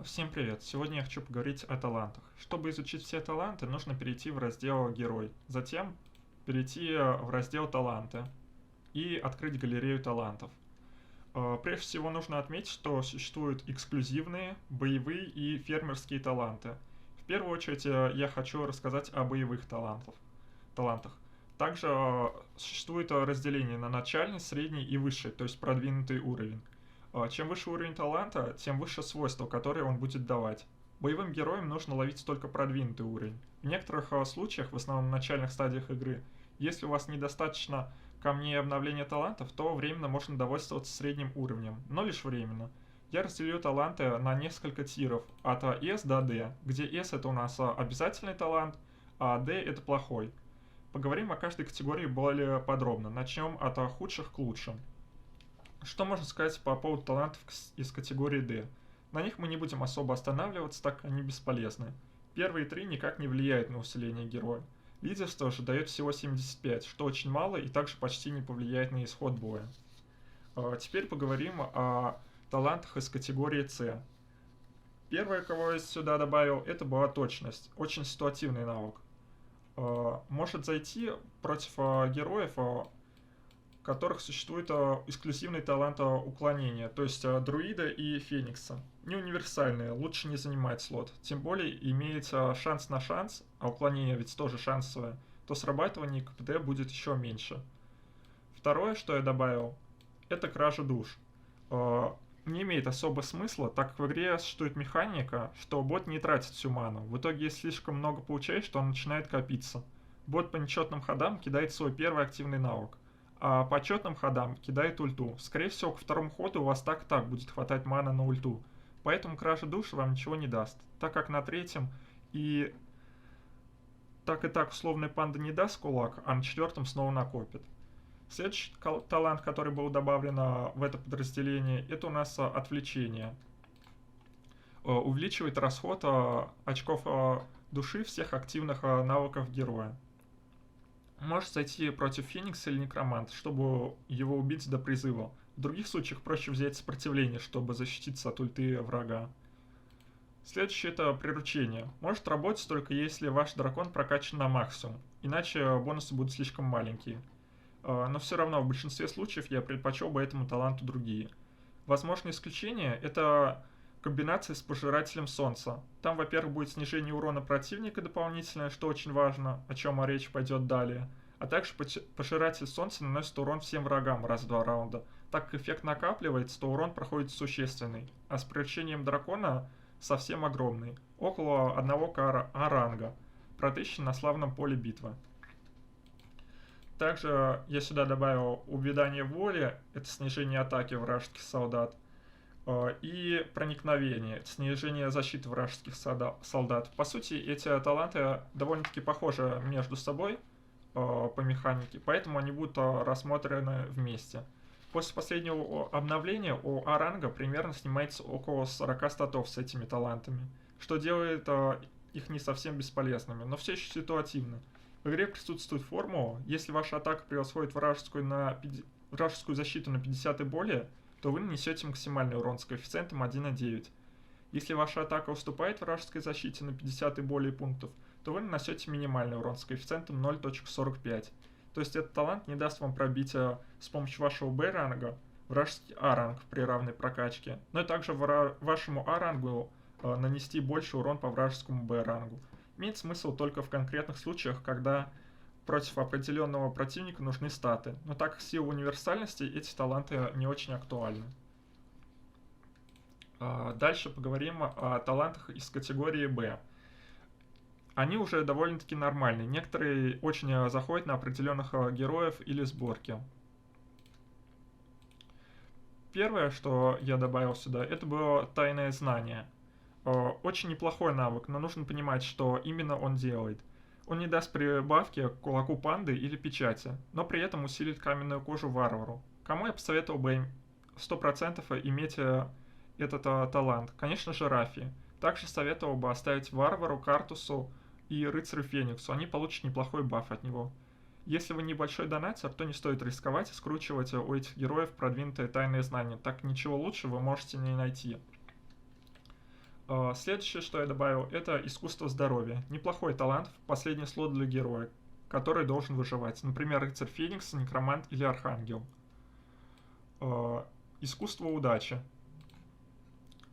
Всем привет! Сегодня я хочу поговорить о талантах. Чтобы изучить все таланты, нужно перейти в раздел «Герой», затем перейти в раздел «Таланты» и открыть галерею талантов. Прежде всего нужно отметить, что существуют эксклюзивные, боевые и фермерские таланты. В первую очередь я хочу рассказать о боевых талантах. Также существует разделение на начальный, средний и высший, то есть продвинутый уровень. Чем выше уровень таланта, тем выше свойства, которые он будет давать. Боевым героям нужно ловить только продвинутый уровень. В некоторых случаях, в основном в начальных стадиях игры, если у вас недостаточно камней обновления талантов, то временно можно довольствоваться средним уровнем, но лишь временно. Я разделю таланты на несколько тиров, от S до D, где S это у нас обязательный талант, а D это плохой. Поговорим о каждой категории более подробно, начнем от худших к лучшим. Что можно сказать по поводу талантов из категории D? На них мы не будем особо останавливаться, так как они бесполезны. Первые три никак не влияют на усиление героя. Лидерство же дает всего 75, что очень мало и также почти не повлияет на исход боя. Теперь поговорим о талантах из категории C. Первое, кого я сюда добавил, это была точность, очень ситуативный навык. Может зайти против героев, у которых существует эксклюзивный талант уклонения, то есть друида и феникса. Не универсальные, лучше не занимать слот. Тем более имеется шанс на шанс, а уклонение ведь тоже шансовое, то срабатывание КПД будет еще меньше. Второе, что я добавил, это кража душ. Не имеет особо смысла, так как в игре существует механика, что бот не тратит всю ману. В итоге, если слишком много получаешь, то он начинает копиться. Бот по нечетным ходам кидает свой первый активный навык, а по четным ходам кидает ульту. Скорее всего, к второму ходу у вас так и так будет хватать мана на ульту. Поэтому кража души вам ничего не даст, так как на третьем и так условный панда не даст кулак, а на четвертом снова накопит. Следующий талант, который был добавлен в это подразделение, это у нас отвлечение. Увеличивает расход очков души всех активных навыков героя. Может зайти против Феникса или Некроманта, чтобы его убить до призыва. В других случаях проще взять сопротивление, чтобы защититься от ульты врага. Следующее это приручение. Может работать только если ваш дракон прокачан на максимум, иначе бонусы будут слишком маленькие. Но все равно в большинстве случаев я предпочел бы этому таланту другие. Возможное исключение это комбинация с Пожирателем Солнца. Там, во-первых, будет снижение урона противника дополнительное, что очень важно, о чем речь пойдет далее. А также Пожиратель Солнца наносит урон всем врагам раз в 2 раунда. Так как эффект накапливается, то урон проходит существенный. А с приручением дракона совсем огромный. Около 1 ранга. Протыщен на славном поле битвы. Также я сюда добавил увядание воли, это снижение атаки вражеских солдат, и проникновение, это снижение защиты вражеских солдат. По сути, эти таланты довольно-таки похожи между собой по механике, поэтому они будут рассмотрены вместе. После последнего обновления у А-ранга примерно снимается около 40 статов с этими талантами, что делает их не совсем бесполезными, но все еще ситуативно. В игре присутствует формула, если ваша атака превосходит вражескую защиту на 50 и более, то вы нанесете максимальный урон с коэффициентом 1,9. Если ваша атака уступает вражеской защите на 50 и более пунктов, то вы нанесете минимальный урон с коэффициентом 0,45. То есть этот талант не даст вам пробить с помощью вашего Б-ранга вражеский А-ранг при равной прокачке, но и также вашему А-рангу нанести больше урон по вражескому Б-рангу. Имеет смысл только в конкретных случаях, когда против определенного противника нужны статы, но так как сила универсальности, эти таланты не очень актуальны. Дальше поговорим о талантах из категории Б. Они уже довольно-таки нормальные, некоторые очень заходят на определенных героев или сборки. Первое, что я добавил сюда, это было тайное знание. Очень неплохой навык, но нужно понимать, что именно он делает. Он не даст прибавки к кулаку панды или печати, но при этом усилит каменную кожу варвару. Кому я посоветовал бы 100% иметь этот талант? Конечно же, Рафи. Также советовал бы оставить варвару, Картусу и рыцарю Фениксу, они получат неплохой баф от него. Если вы небольшой донатер, то не стоит рисковать и скручивать у этих героев продвинутое тайное знание, так ничего лучше вы можете не найти. Следующее, что я добавил, это искусство здоровья. Неплохой талант, последний слот для героя, который должен выживать. Например, рыцарь Феникс, некромант или архангел. Искусство удачи.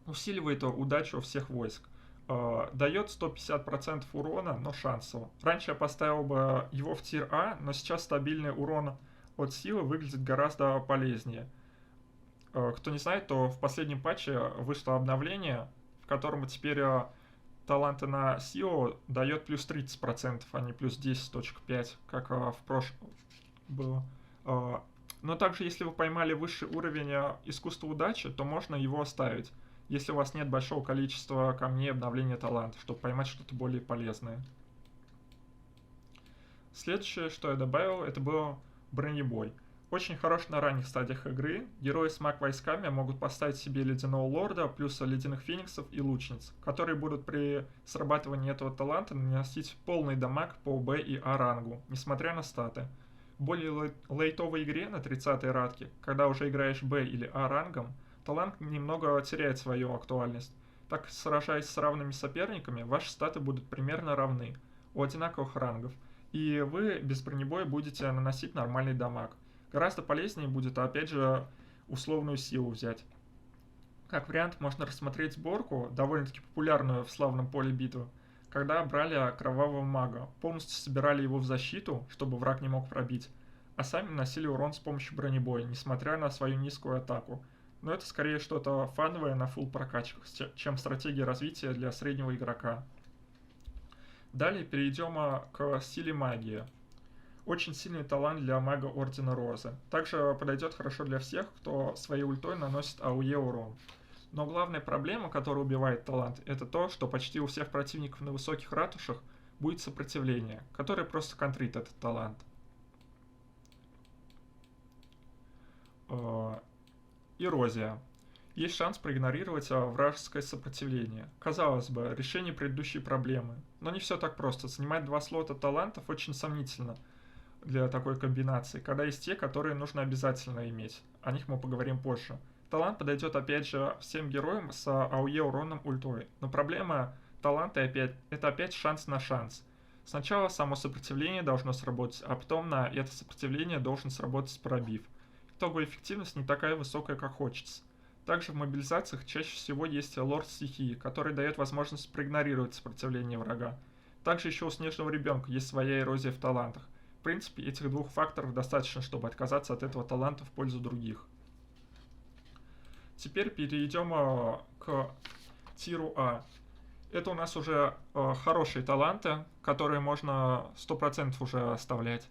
Усиливает удачу всех войск. Дает 150% урона, но шансово. Раньше я поставил бы его в тир А, но сейчас стабильный урон от силы выглядит гораздо полезнее. Кто не знает, то в последнем патче вышло обновление, в котором теперь таланты на силу дает плюс 30%, а не плюс 10.5, как в прошлом было. Но также, если вы поймали высший уровень искусства удачи, то можно его оставить, если у вас нет большого количества камней обновления таланта, чтобы поймать что-то более полезное. Следующее, что я добавил, это был бронебой. Очень хорош на ранних стадиях игры. Герои с маг-войсками могут поставить себе ледяного лорда, плюс ледяных фениксов и лучниц, которые будут при срабатывании этого таланта наносить полный дамаг по Б и А рангу, несмотря на статы. В более лейтовой игре на 30-й ратке, когда уже играешь Б или А рангом, талант немного теряет свою актуальность. Так, сражаясь с равными соперниками, ваши статы будут примерно равны, у одинаковых рангов, и вы без бронебоя будете наносить нормальный дамаг. Гораздо полезнее будет, опять же, условную силу взять. Как вариант, можно рассмотреть сборку, довольно-таки популярную в славном поле битвы, когда брали кровавого мага, полностью собирали его в защиту, чтобы враг не мог пробить, а сами наносили урон с помощью бронебоя, несмотря на свою низкую атаку. Но это скорее что-то фановое на фулл прокачках, чем стратегия развития для среднего игрока. Далее перейдем к силе магии. Очень сильный талант для мага Ордена Розы. Также подойдет хорошо для всех, кто своей ультой наносит АОЕ урон. Но главная проблема, которая убивает талант, это то, что почти у всех противников на высоких ратушах будет сопротивление, которое просто контрит этот талант. Эрозия. Есть шанс проигнорировать вражеское сопротивление. Казалось бы, решение предыдущей проблемы. Но не все так просто. Занимать 2 слота талантов очень сомнительно для такой комбинации, когда есть те, которые нужно обязательно иметь. О них мы поговорим позже. Талант подойдет опять же всем героям с АОЕ уроном ультой. Но проблема таланта это опять шанс на шанс. Сначала само сопротивление должно сработать, а потом на это сопротивление должен сработать пробив. Итоговая эффективность не такая высокая, как хочется. Также в мобилизациях чаще всего есть лорд стихии, который дает возможность проигнорировать сопротивление врага. Также еще у снежного ребенка есть своя эрозия в талантах. В принципе, этих 2 факторов достаточно, чтобы отказаться от этого таланта в пользу других. Теперь перейдем к тиру А. Это у нас уже хорошие таланты, которые можно 100% уже оставлять.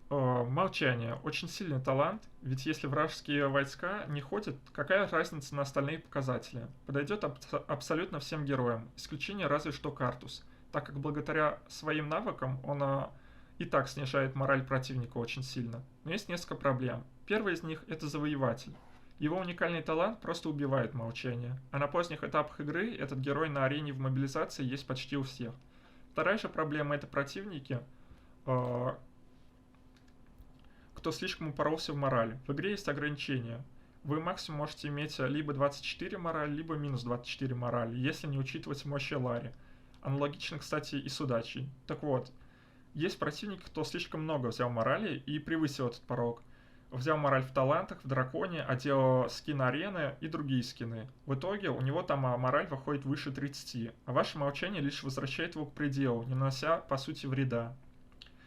Молчание. Очень сильный талант, ведь если вражеские войска не ходят, какая разница на остальные показатели? Подойдет абсолютно всем героям, исключение разве что Картус, так как благодаря своим навыкам он и так снижает мораль противника очень сильно. Но есть несколько проблем. Первый из них это Завоеватель. Его уникальный талант просто убивает молчание, а на поздних этапах игры этот герой на арене в мобилизации есть почти у всех. Вторая же проблема это противники, кто слишком упоролся в мораль. В игре есть ограничения. Вы максимум можете иметь либо 24 мораль, либо минус 24 мораль, если не учитывать мощи Ларри. Аналогично, кстати, и с удачей. Так вот, есть противник, кто слишком много взял морали и превысил этот порог. Взял мораль в талантах, в драконе, одел скин арены и другие скины. В итоге у него там мораль выходит выше 30, а ваше молчание лишь возвращает его к пределу, не нанося по сути вреда.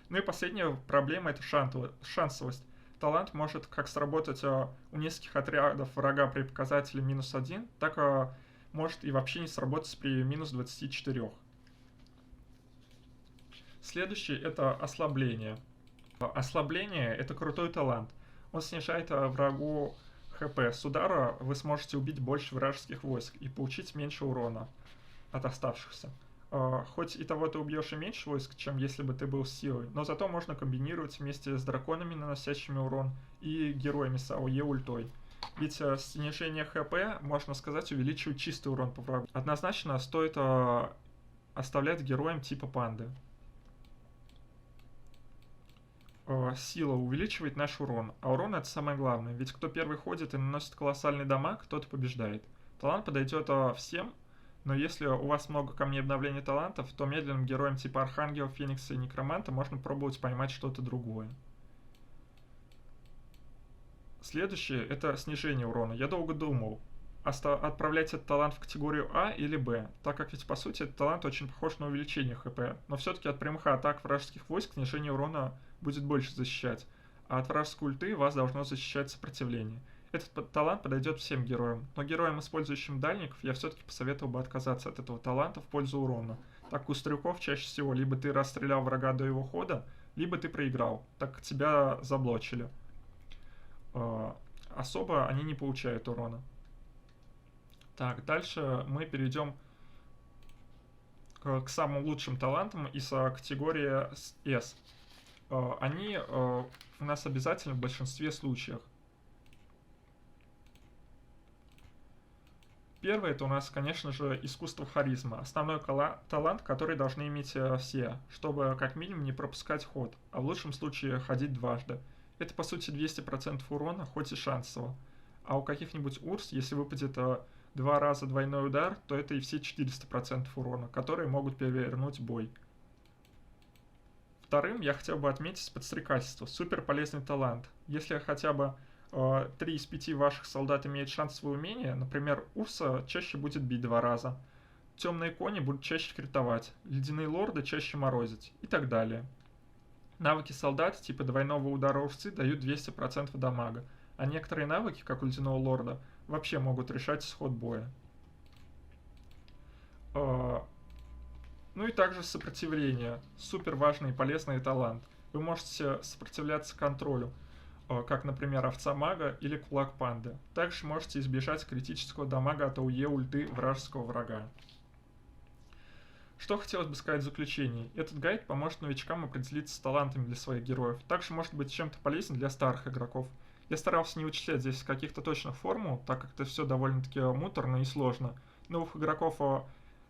Ну и последняя проблема это шансовость. Талант может как сработать у нескольких отрядов врага при показателе минус 1, так может и вообще не сработать при минус 24. Следующий это ослабление. Ослабление это крутой талант. Он снижает врагу ХП. С удара вы сможете убить больше вражеских войск и получить меньше урона от оставшихся. Хоть и того ты убьешь и меньше войск, чем если бы ты был силой, но зато можно комбинировать вместе с драконами, наносящими урон, и героями с АОЕ ультой. Ведь снижение ХП, можно сказать, увеличивает чистый урон по врагу. Однозначно стоит оставлять героям типа панды. сила увеличивает наш урон, а урон это самое главное, ведь кто первый ходит и наносит колоссальный дамаг, тот побеждает. Талант подойдет всем, но если у вас много камней обновления талантов, то медленным героям типа Архангела, Феникса и Некроманта можно пробовать поймать что-то другое. Следующее это снижение урона. Я долго думал, отправлять этот талант в категорию А или Б, так как ведь по сути этот талант очень похож на увеличение хп, но все-таки от прямых атак вражеских войск снижение урона будет больше защищать, а от вражеской ульты вас должно защищать сопротивление. Этот талант подойдет всем героям, но героям, использующим дальников, я все-таки посоветовал бы отказаться от этого таланта в пользу урона, так как у стрелков чаще всего либо ты расстрелял врага до его хода, либо ты проиграл, так как тебя заблочили. Особо они не получают урона. Так, дальше мы перейдем к самым лучшим талантам из категории S. Они у нас обязательно в большинстве случаев. Первый это у нас, конечно же, искусство харизма. Основной талант, который должны иметь все, чтобы как минимум не пропускать ход, а в лучшем случае ходить дважды. Это по сути 200% урона, хоть и шансово. А у каких-нибудь урс, если выпадет 2 раза двойной удар, то это и все 400% урона, которые могут перевернуть бой. Вторым я хотел бы отметить подстрекательство. Супер полезный талант. Если хотя бы 3 из 5 ваших солдат имеют шансовое умение, например, Урса чаще будет бить 2 раза, темные кони будут чаще критовать, ледяные лорды чаще морозить и так далее. Навыки солдат типа двойного удара Урсы дают 200% дамага, а некоторые навыки, как у ледяного лорда, вообще могут решать исход боя. Ну и также сопротивление. Супер важный и полезный талант. Вы можете сопротивляться контролю, как, например, овца мага или кулак панды. Также можете избежать критического дамага от АОЕ ульты вражеского врага. Что хотелось бы сказать в заключении. Этот гайд поможет новичкам определиться с талантами для своих героев. Также может быть чем-то полезен для старых игроков. Я старался не вычислять здесь каких-то точных формул, так как это все довольно-таки муторно и сложно. Новых игроков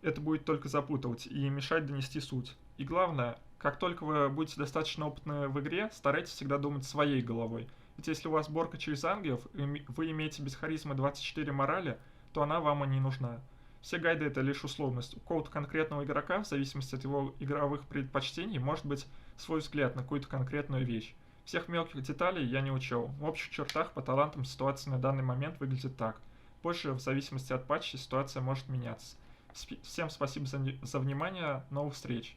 это будет только запутывать и мешать донести суть. И главное, как только вы будете достаточно опытны в игре, старайтесь всегда думать своей головой. Ведь если у вас сборка через ангелов, и вы имеете без харизмы 24 морали, то она вам и не нужна. Все гайды это лишь условность. У какого-то конкретного игрока, в зависимости от его игровых предпочтений, может быть свой взгляд на какую-то конкретную вещь. Всех мелких деталей я не учел. В общих чертах по талантам ситуация на данный момент выглядит так. Позже, в зависимости от патча, ситуация может меняться. Всем спасибо за внимание. До новых встреч.